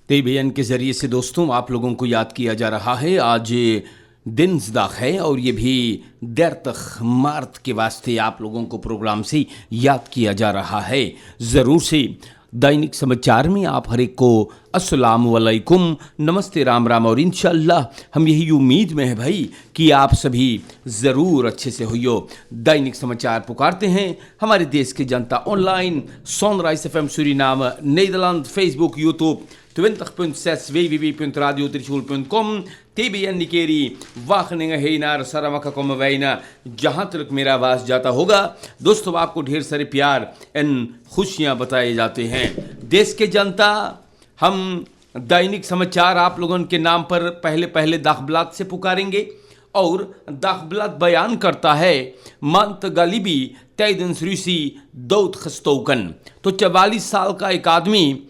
तेबेयन के ज़रिए से दोस्तों आप लोगों को याद किया जा रहा है। आज दिन ज़दा है और ये भी देर तक मार्त के वास्ते आप लोगों को प्रोग्राम से याद किया जा रहा है। ज़रूर से दैनिक समाचार में आप हर एक को अस्सलाम वालेकुम, नमस्ते, राम राम। और इंशाअल्लाह हम यही उम्मीद में है भाई कि आप सभी ज़रूर अच्छे से होइयो। दैनिक समाचार पुकारते हैं हमारे देश की जनता online sunrise FM Suriname, Nederland, Facebook, YouTube 20.6 www.radiotrichul.com, TBN Nikeri, Wageningen Heinar, Saramaka Komavैना, जहाँ तक मेरा आवाज़ जाता होगा। दोस्तों आपको ढेर सारे प्यार एंड खुशियाँ बताए जाते हैं। देश के जनता, हम दैनिक समाचार आप लोगों के नाम पर पहले दाखबलात से पुकारेंगे और दाखबलात बयान करता है मंत गलीबी तैदन रूसी दौत खस्तौकन। तो 44 साल का एक आदमी,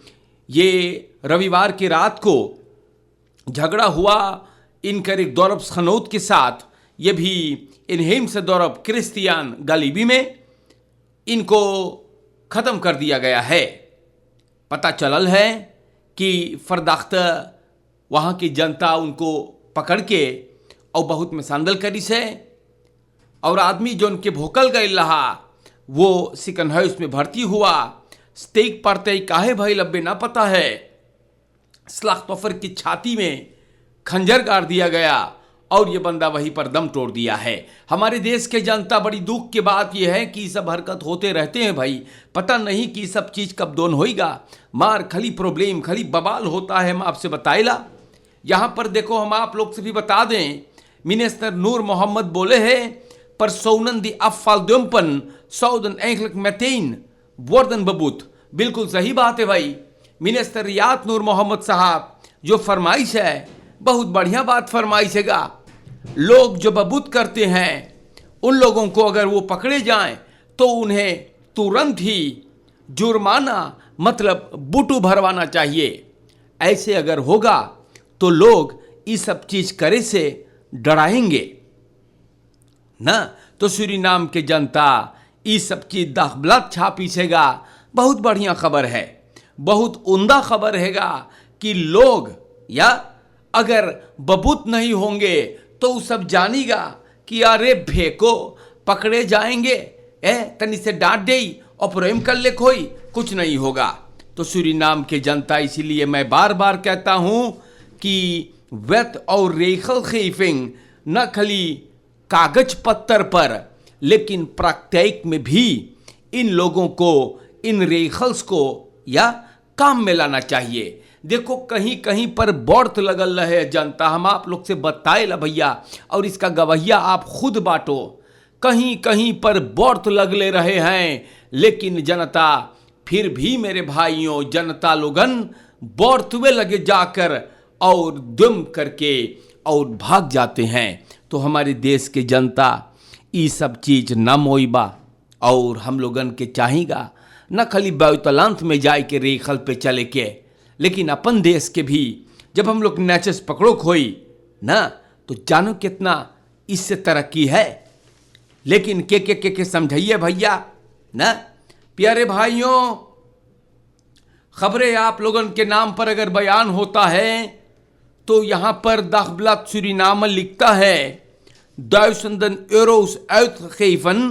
ये रविवार की रात को झगड़ा हुआ इनकर एक दौरब खनौत के साथ। ये भी इनहेम से दौरब क्रिस्तियान गलीबी में इनको ख़त्म कर दिया गया है। पता चलल है कि फरदाख्त वहाँ की जनता उनको पकड़ के और बहुत मिसांदल करी से, और आदमी जो उनके भोकल गए रहा वो सिकन हाउस में भर्ती हुआ। स्टेक पड़ते काहे भाई लब्बे ना पता है, स्लाख्तफर की छाती में खंजर गाड़ दिया गया और ये बंदा वहीं पर दम तोड़ दिया है। हमारे देश के जनता, बड़ी दुख की बात यह है कि सब हरकत होते रहते हैं भाई, पता नहीं कि सब चीज़ कब दोन होएगा। मार खली प्रॉब्लम खली बवाल होता है। हम आपसे बताएला यहाँ पर देखो, हम आप लोग से भी बता दें, मिनिस्टर नूर मोहम्मद बोले हैं पर सौनन दी अफाल दुम्पन सौदन एंकलक मैतेन वर्दन बबूत। बिल्कुल सही बात है भाई। मिनिस्टर रियात नूर मोहम्मद साहब जो फरमाइश है, बहुत बढ़िया बात फरमाइश हैगा। लोग जो बबूत करते हैं उन लोगों को अगर वो पकड़े जाएं तो उन्हें तुरंत ही जुर्माना मतलब बुटू भरवाना चाहिए। ऐसे अगर होगा तो लोग इस सब चीज़ करे से डराएंगे ना। तो सूरीनाम के जनता इस सब चीज़ दाखबलात छापी सेगा। बहुत बढ़िया खबर है, बहुत उम्दा खबर हैगा कि लोग या अगर बबूत नहीं होंगे तो वो सब जानेगा कि अरे भेको पकड़े जाएंगे, तनी से डांट दे और प्रेम कर ले, कोई कुछ नहीं होगा। तो सूरीनाम के जनता, इसीलिए मैं बार बार कहता हूँ कि वेत और रेखल खीफिंग न खली कागज पत्थर पर लेकिन प्रात्यिक में भी इन लोगों को, इन रेखल्स को या काम में लाना चाहिए। देखो कहीं कहीं पर बौर्त लगल रहे जनता, हम आप लोग से बताए ला भैया, और इसका गवाहिया आप खुद बांटो। कहीं कहीं पर बौर्त लगले रहे हैं, लेकिन जनता फिर भी मेरे भाइयों, जनता लोगन बौर्तवे लगे जाकर और दुम करके और भाग जाते हैं। तो हमारे देश के जनता ये सब चीज़ न मोइबा, और हम लोगन के चाहिएगा न खाली बैतलांत में जाए के रेखल पे चले के, लेकिन अपन देश के भी जब हम लोग नेचस पकड़ो खोई ना, तो जानो कितना इससे तरक्की है। लेकिन के समझाइए भैया ना। प्यारे भाइयों, खबरें आप लोगों के नाम पर अगर बयान होता है तो यहाँ पर दाखबलात सूरीनाम लिखता है 1000 euro's uitgegeven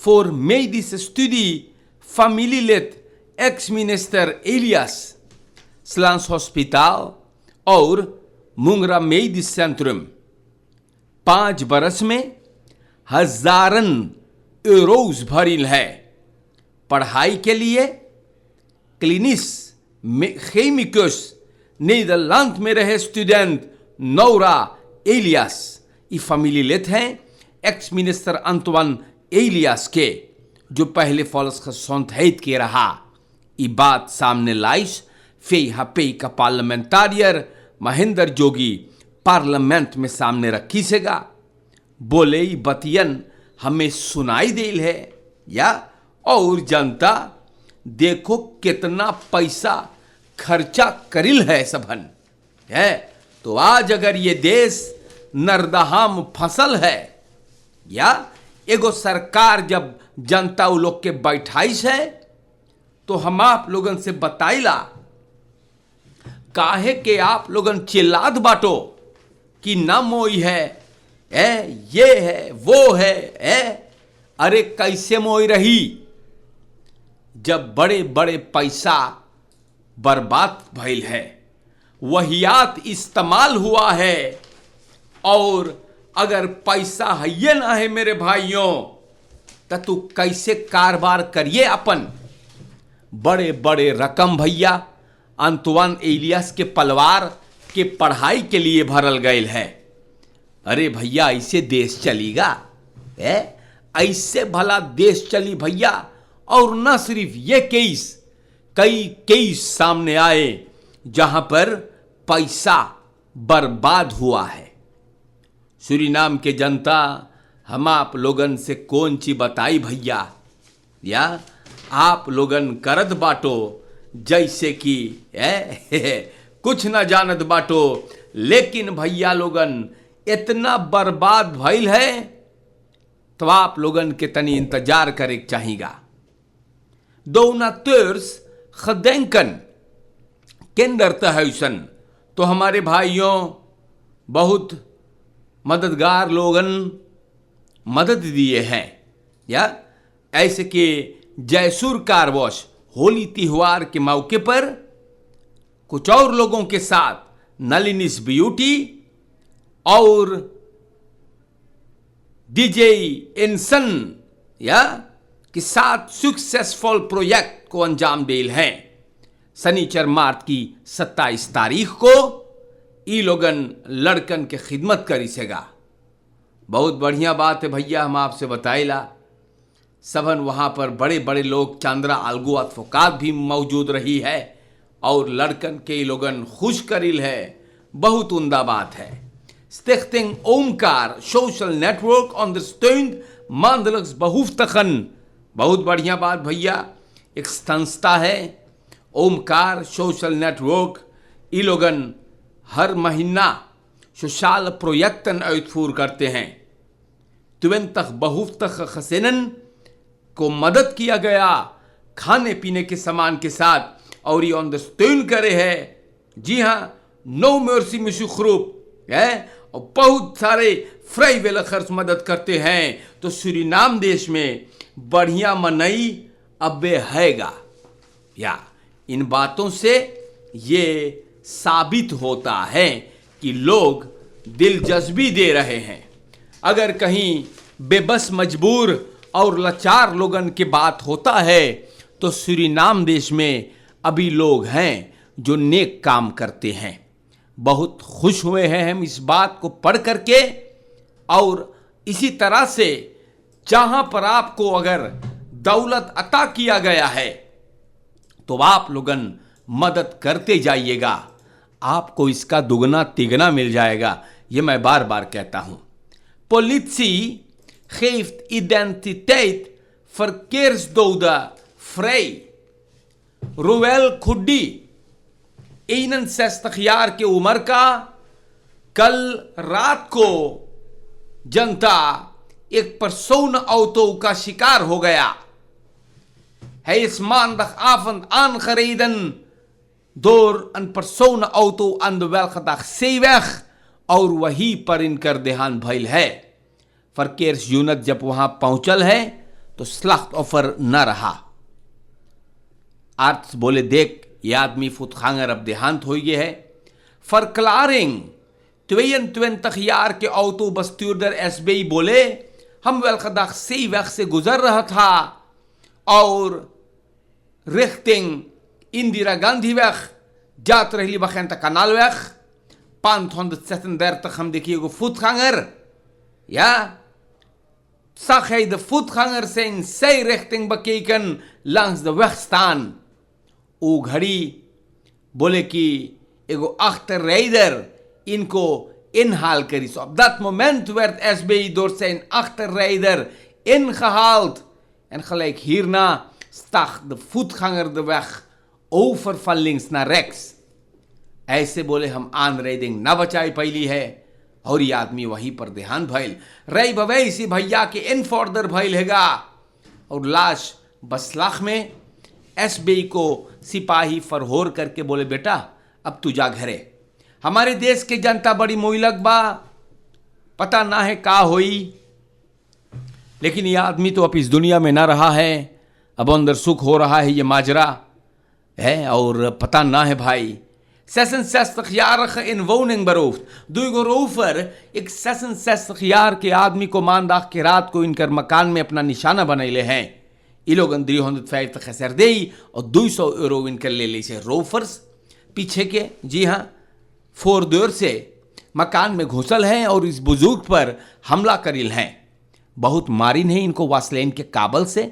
voor medische studie familielid ex-minister Elias, Slans Hospitaal और मुंगरा मेडिस सेंट्रम। 5 बरस में हजारन यूरोज भरिल है पढ़ाई के लिए। क्लिनिस खेमिकस नीदरलैंड में रहे स्टूडेंट नौरा एलियास, ये फैमिली लेत हैं एक्स मिनिस्टर अंतवन एलियास के, जो पहले फॉल्स खसौंत हैत के रहा। ये बात सामने लाइश फे हपे का पार्लियामेंटारियर महेंद्र जोगी पार्लियामेंट में सामने रखी सेगा। बोले बतियन हमें सुनाई देल है या, और जनता देखो कितना पैसा खर्चा करिल है सबन है। तो आज अगर ये देश नरदहाम फसल है या एगो सरकार जब जनता उ लोग के बैठाइश है, तो हम आप लोगन से बताइला काहे के आप लोगन चिल्लात बाटो कि ना मोई है, ये है वो है। अरे कैसे मोई रही जब बड़े बड़े पैसा बर्बाद भइल है, वहियात इस्तेमाल हुआ है, और अगर पैसा है ये ना है मेरे भाइयों, तो तू कैसे कारोबार करिए अपन। बड़े बड़े रकम भैया अंतुआन एलियस के परिवार के पढ़ाई के लिए भरल गए है। अरे भैया ऐसे देश चलेगा? ऐसे भला देश चली भैया? और न सिर्फ ये केस, कई केस सामने आए जहां पर पैसा बर्बाद हुआ है। सूरीनाम के जनता हम आप लोगन से कौन ची बताई भैया, या आप लोगन करत बाटो जैसे कि कुछ न जानत बाटो। लेकिन भैया लोगन इतना बर्बाद भइल है तो आप लोगन के तनी इंतजार करे चाहिएगा। दोनतर्स खदेंकन केंद्र तो हमारे भाइयों बहुत मददगार लोगन मदद दिए हैं, या ऐसे कि जयसूर कारवॉश होली त्योहार के मौके पर कुछ और लोगों के साथ नलिनिस ब्यूटी और डीजे इंसन या के साथ सक्सेसफुल प्रोजेक्ट को अंजाम देल हैं। शनिचर मार्च की 27 तारीख को ई लोगन लड़कन के खिदमत करी सेगा। बहुत बढ़िया बात है भैया, हम आपसे बताइला। सबन वहाँ पर बड़े बड़े लोग, चांद्रा आलगू अदफोकात भी मौजूद रही है और लड़कन के लोगन खुश करिल है। बहुत उम्दा बात है। Stichting Omkar social network ondersteunt maandelijks behoeftigen। बहुत बढ़िया बात भैया। एक संस्था है ओमकार सोशल नेटवर्क, ई लोगन हर महीना सोशल प्रोजेक्टन uitvoer करते हैं। 20 behoeftige gezinnen को मदद किया गया खाने पीने के सामान के साथ, और ये ondersteun करे है। जी हाँ, नो मर्सी मिशुख्रूप है, और बहुत सारे फ्राइवेलखर्स मदद करते हैं। तो सूरीनाम देश में बढ़िया मनई अबे हैगा। या इन बातों से ये साबित होता है कि लोग दिलचस्पी दे रहे हैं। अगर कहीं बेबस, मजबूर और लाचार लोगन की बात होता है तो सूरीनाम देश में अभी लोग हैं जो नेक काम करते हैं। बहुत खुश हुए हैं हम इस बात को पढ़ करके। और इसी तरह से जहां पर आपको अगर दौलत अता किया गया है तो आप लोगन मदद करते जाइएगा, आपको इसका दुगना तिगना मिल जाएगा। ये मैं बार बार कहता हूं। Politie geeft identiteit verkeersdoden vrij। रोवेल खुड्डी 61 यार की उम्र का कल रात को जनता एक persoon auto का शिकार हो गया। Hij is maandagavond aangereden door een personenauto aan de Welgedag Zeeweg और वहीं पर इनकर देहांत भइल है। फरकेर्स यूनिट जब वहां पहुंचल है तो स्लख्त ऑफर न रहा। आर्ट्स बोले, देख ये आदमी फुतखांगर अब देहांत हो गया है। फरक्लारिंग 22 jaar के ऑटो बस्तूरदर एसबीआई बोले, हम वेलखदाख सेवक से गुजर रहा था और रिख्टिंग इंदिरा गांधी weg जात रही बखेंत कनाल weg 536 हम देखिए voetganger, ja, zag hij de voetganger zijn zijrichting bekeken langs de weg staan। वो घड़ी बोले कि एगो achterrijder इनको inhaal करी। So op dat moment werd SBI door zijn achterrijder ingehaald en gelijk hierna stak de voetganger de weg over van links naar rechts। ऐसे बोले हम आनरेडिंग न बचाई पहली है और ये आदमी वहीं पर देहांत भइल। रई भवैसी भैया के इन फॉर्दर भइल हैगा और लाश बसलाख में। एसबीआई को सिपाही फरहोर करके बोले, बेटा अब तू जा घरे। हमारे देश के जनता बड़ी मोइलक बा, पता ना है का होई, लेकिन ये आदमी तो अब इस दुनिया में ना रहा है, अब अंदर सुख हो रहा है, ये माजरा है और पता ना है भाई। 66-jarige in woning beroofd. Door rover, एक 66 के आदमी को मानदाग के रात को इनकर मकान में अपना निशाना बनैले हैं। ये लोग 350 खसरदेई और 200 euro इनकर ले ली से रोफर्स पीछे के, जी हाँ, 4 डोर से मकान में घुसल हैं और इस बुजुर्ग पर हमला करिल हैं। बहुत मारिन है इनको वासलेन के काबल से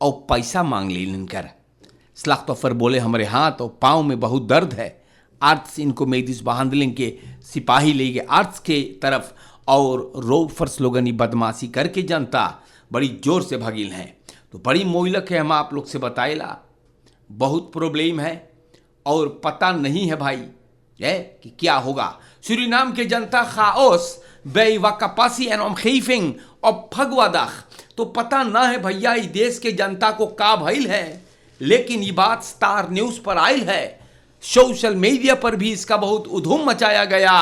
और पैसा मांग ली इनकर। स्लाख्तोफर बोले हमारे हाथ और पाँव में बहुत दर्द है। आर्ट्स इनको मेदिस बहांदलिंग के सिपाही ले गए आर्ट्स के तरफ और रोफर्स लोगनी बदमाशी करके जनता बड़ी जोर से भगिल हैं। तो बड़ी मोइलक है, हम आप लोग से बताएला बहुत प्रॉब्लम है और पता नहीं है भाई है कि क्या होगा। सूरीनाम के जनता खाओस बेवाकापासी एंड ओमखेफिंग और भगवादाख, तो पता ना है भैया इस देश के जनता को का भइल है, लेकिन ये बात स्टार न्यूज पर आयल है, सोशल मीडिया पर भी इसका बहुत उधूम मचाया गया।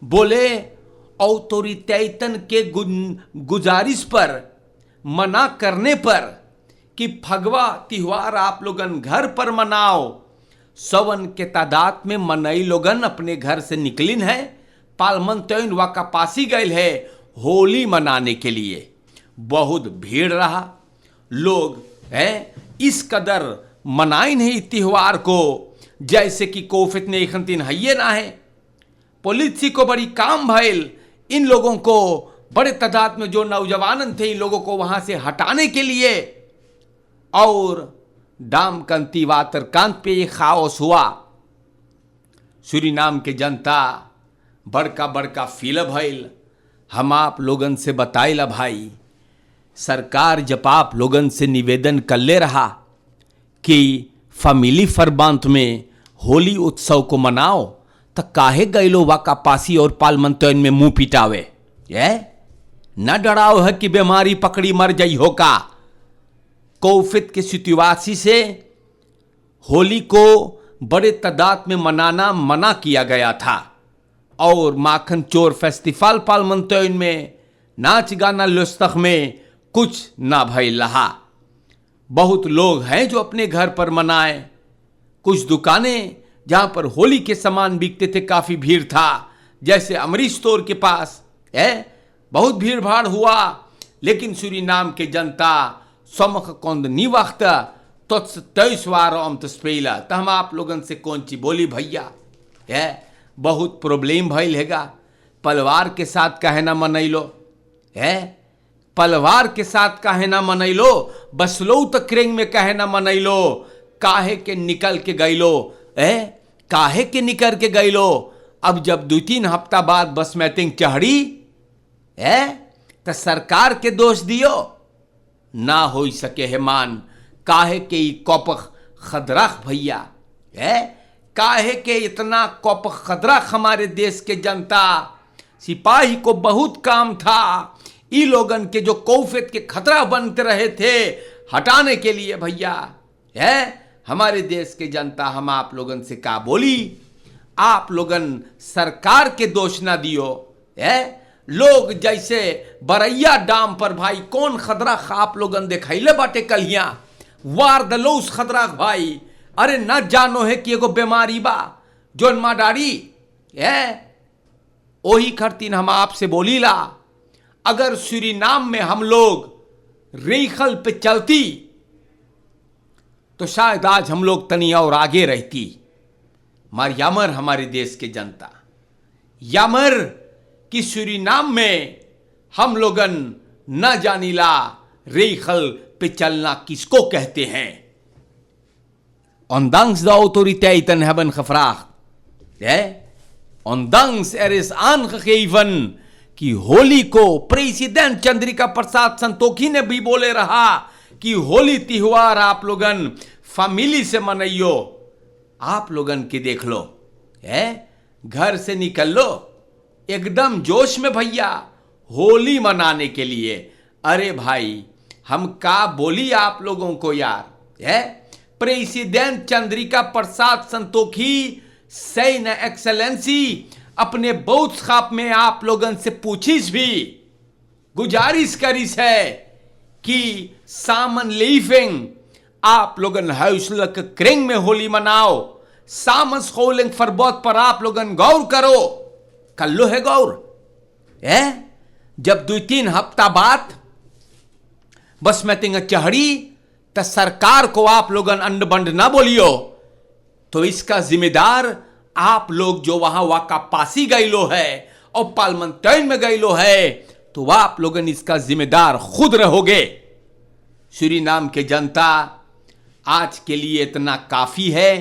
बोले ऑथोरिटेटन के गुजारिश पर मना करने पर कि फगवा त्योहार आप लोगन घर पर मनाओ, 100 के तादाद में मनई लोगन अपने घर से निकलिन है, पालमन वाकापासी गए है होली मनाने के लिए। बहुत भीड़ रहा, लोग हैं इस कदर मनाई नहीं त्योहार को जैसे कि कोफित ने इखंतिन हइये ना है। पुलिस को बड़ी काम भइल इन लोगों को, बड़े तादाद में जो नौजवान थे इन लोगों को वहां से हटाने के लिए, और डाम कंती वातर कांत पे ये खाओस हुआ। सूरीनाम के जनता बड़का बड़का फील भइल। हम आप लोगन से बताइला भाई, सरकार जब आप लोगन से निवेदन कर ले रहा कि फैमिली फरबांत में होली उत्सव को मनाओ, तो काहे गैलो वाकापासी और पालमंतन में मुंह पिटावे? ये न डराओ है कि बीमारी पकड़ी मर जाई हो का। कोविड के सितुएशन से होली को बड़े तादाद में मनाना मना किया गया था और माखन चोर फेस्टिवल पालमंतन में नाच गाना लुस्तख में कुछ ना भइल रहा। बहुत लोग हैं जो अपने घर पर मनाए। कुछ दुकानें जहां पर होली के सामान बिकते थे काफी भीड़ था, जैसे अमरीश स्टोर के पास है, बहुत भीड़ भाड़ हुआ। लेकिन सूरीनाम के जनता समख कोंद नी वक्त तुत्स 23 वार स्पेला, तो हम आप लोगन से कौन ची बोली भैया है, बहुत प्रॉब्लम भइल हैगा। पलवार के साथ काहे ना मनैलो है, पलवार के साथ काहे ना मनैलो, बसलो तकरेंग में काहे ना मनैलो, काहे के निकल के गईलो है, काहे के निकल के गईलो। अब जब 2-3 हफ्ता बाद बस मैटिंग चढ़ी है तो सरकार के दोष दियो ना हो सके है मान। काहे के कौपख खदराख भैया है, काहे के इतना कौपख खदराख हमारे देश के जनता। सिपाही को बहुत काम था ई लोगन के जो कौफियत के खतरा बनते रहे थे हटाने के लिए भैया है। हमारे देश के जनता हम आप लोगन से का बोली, आप लोगन सरकार के दोष ना दियो है। लोग जैसे बरैया डाम पर भाई कौन खतरा आप लोगन दिखैले बाटे कलिया वार दलो उस खतरा भाई, अरे न जानो है कि एगो बीमारी बा जोन माडारी है। ओही खरतीन हम आपसे बोलीला, अगर सूरीनाम में हम लोग रेखल पे चलती तो शायद आज हम लोग तनी और आगे रहती। मार यामर हमारे देश के जनता, यामर कि सूरीनाम में हम लोगन न जानीला रेखल पे चलना किसको कहते हैं। Ondanks de autoriteiten hebben gevraagd, ondanks er is aangegeven कि होली को प्रेसिडेंट चंद्रिका प्रसाद संतोखी ने भी बोले रहा कि होली त्योहार आप लोगन फैमिली से मनाइयो। आप लोगन के देख लो है, घर से निकल लो एकदम जोश में भैया होली मनाने के लिए। अरे भाई हम का बोली आप लोगों को यार है, प्रेसिडेंट चंद्रिका प्रसाद संतोखी सही न एक्सेलेंसी अपने बूथ खाप में आप लोगन से पूछिस भी गुजारिश करिस है कि सामन लीफिंग आप लोगन हौसलक क्रिंग में होली मनाओ, सामस खोलिंग फरबोत पर आप लोगन गौर करो। कल्लो है गौर है जब 2-3 हफ्ता बाद बस मैं तिंग चढ़ी तो सरकार को आप लोगन अंड बंड ना बोलियो, तो इसका जिम्मेदार आप लोग जो वहां वाका पासी गईलो है और पार्लियामेंट में गईलो है, तो वह आप लोगन इसका जिम्मेदार खुद रहोगे। सूरीनाम के जनता, आज के लिए इतना काफी है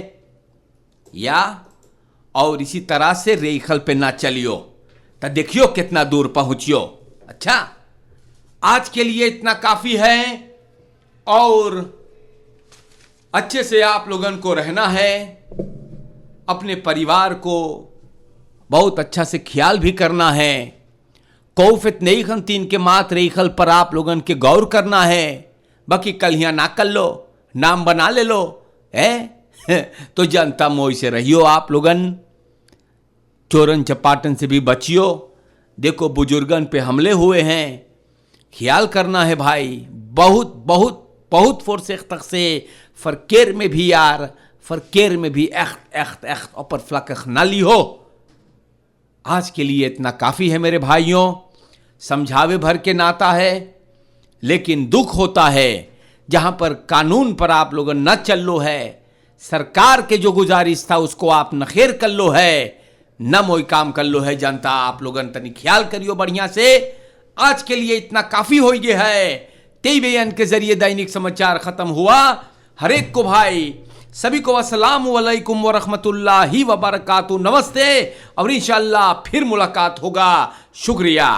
या और इसी तरह से रेखल पे ना चलियो तो देखियो कितना दूर पहुंचियो। अच्छा, आज के लिए इतना काफी है और अच्छे से आप लोगन को रहना है, अपने परिवार को बहुत अच्छा से ख्याल भी करना है। कौफित नहीं खन तीन के मात रेखल पर आप लोगन के गौर करना है, बाकी कलियां ना कर लो, नाम बना ले लो है तो जनता मोई से रहियो। आप लोगन चोरन चपाटन से भी बचियो। देखो बुजुर्गन पे हमले हुए हैं, ख्याल करना है भाई। बहुत बहुत बहुत फोर्स तक से फरकेर में भी यार, फरकेर में भी echt ऊपर फ्लक ना ली हो। आज के लिए इतना काफी है मेरे भाइयों, समझावे भर के नाता है, लेकिन दुख होता है जहां पर कानून पर आप लोग न चल लो है, सरकार के जो गुजारिश था उसको आप नखेर कर लो है, न मोई काम कर लो है। जनता आप लोगन तनी ख्याल करियो बढ़िया से। आज के लिए इतना काफी हो गया है। टीवीएन के जरिए दैनिक समाचार खत्म हुआ। हर एक को भाई सभी को अस्सलाम वालेकुम व रहमतुल्लाहि व बरकातहू, नमस्ते, और इंशाअल्लाह फिर मुलाकात होगा। शुक्रिया।